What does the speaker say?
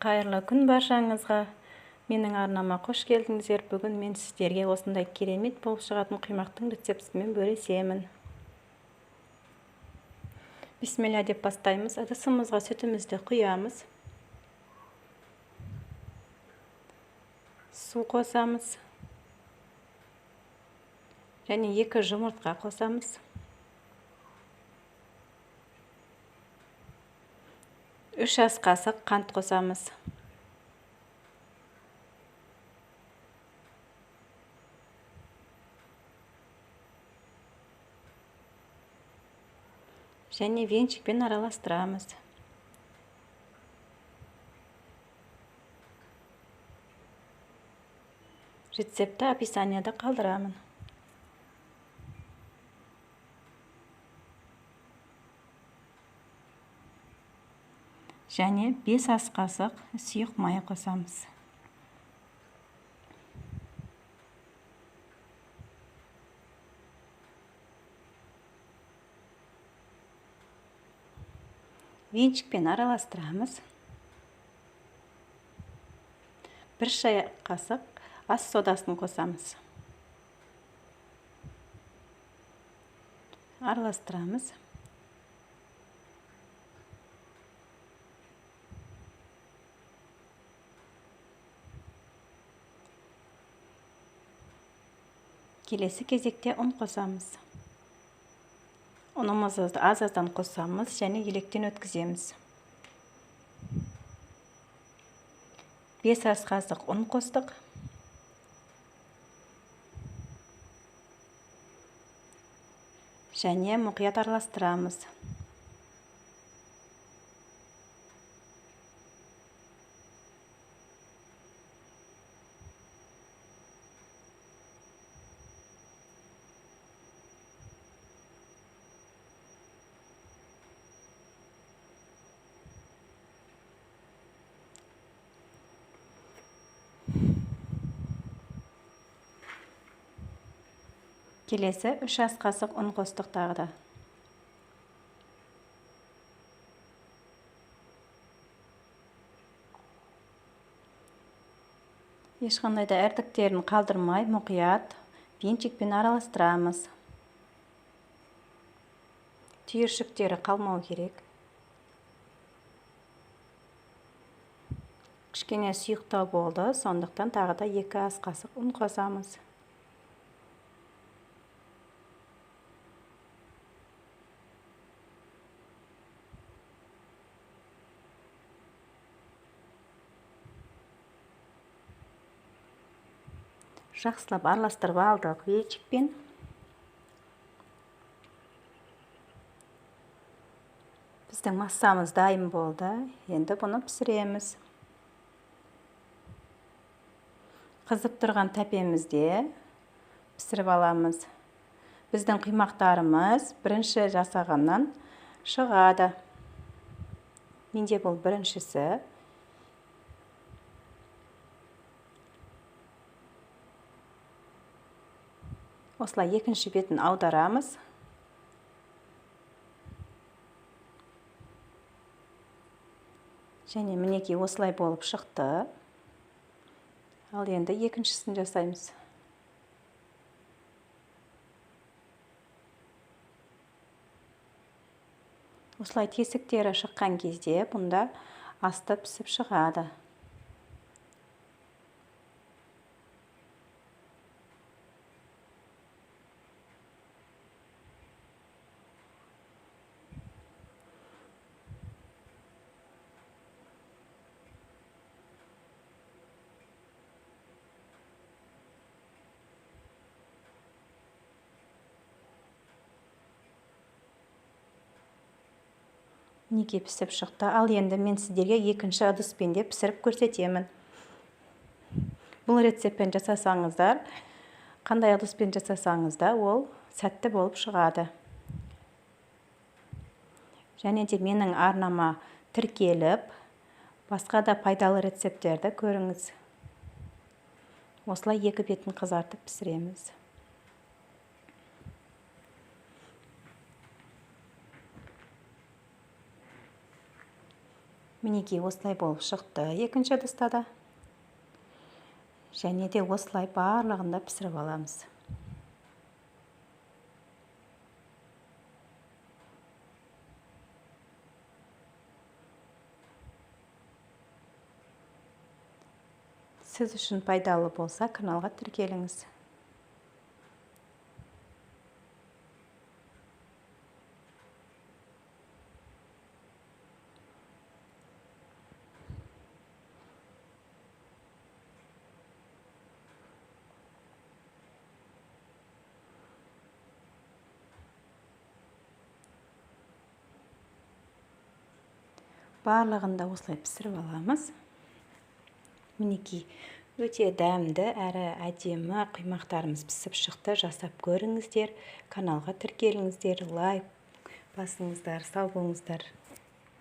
Қайырлы күн баршаңызға. Менің арнама қош келдіңіздер. Бүгін мен сіздерге осындай керемет болып шығатын құймақтың рецептімен бөлісемін. Бисмилля деп бастаймыз. Ыдысымызға сүтімізді құямыз. Су қосамыз. Және 2 жұмыртқа қосамыз. 3 ас қасық қант қосамыз. Және венчикпен араластырамыз. Рецепті описанияда қалдырамын. Және 5 ас қасық сұйық май қосамыз. Венчикпен араластырамыз. 1 шай қасық ас содасын қосамыз. Араластырамыз. Келесі кезекте ұн қосамыз. Ұнымызды аз-аздан қосамыз және електен өткіземіз. 5 ас қасық ұн қостық. Және мұқият араластырамыз. Келесі 3 ас қасық ұн қостық тағы да. Ешқандай да іртіктерін қалдырмай, мұқият венчикпен араластырамыз. Түйіршіктері қалмау керек. Кішкене сұйықтау болды, сондықтан тағы да 2 ас қасық ұн қосамыз. Жақсылап араластырып алдық венчикпен. Біздің массамыз дайын болды. Енді бұны пісіреміз. Қызып тұрған тәпемізде пісіріп аламыз. Біздің құймақтарымыз бірінші жасағаннан шығады. Менде бұл біріншісі. Осылай екінші бетін аударамыз. Және мінекей осылай болып шықты. Ал енді екіншісін жасаймыз. Осылай тесіктері шыққан кезде бұнда асты пісіп шығады. Неге пісіп шықты. Ал енді мен сіздерге екінші ыдыспен де пісіріп көрсетемін. Бұл рецептпен жасасаңыздар, қандай ыдыспен жасасаңыз да ол сәтті болып шығады. Және де менің арнама тіркеліп, басқа да пайдалы рецепттерді көріңіз. Осылай 2 бетін қызартып пісіреміз. Мінекей осылай болып шықты екінші ыдыста да. Және де осылай барлығында пісіріп аламыз. Сіз үшін пайдалы болса, каналға тіркеліңіз. Барлығында осылай пісіріп аламыз. Мінекей өте дәмді әрі әдемі құймақтарымыз пісіп шықты. Жасап көріңіздер, каналға тіркеліңіздер, лайк басыңыздар, сау болыңыздар.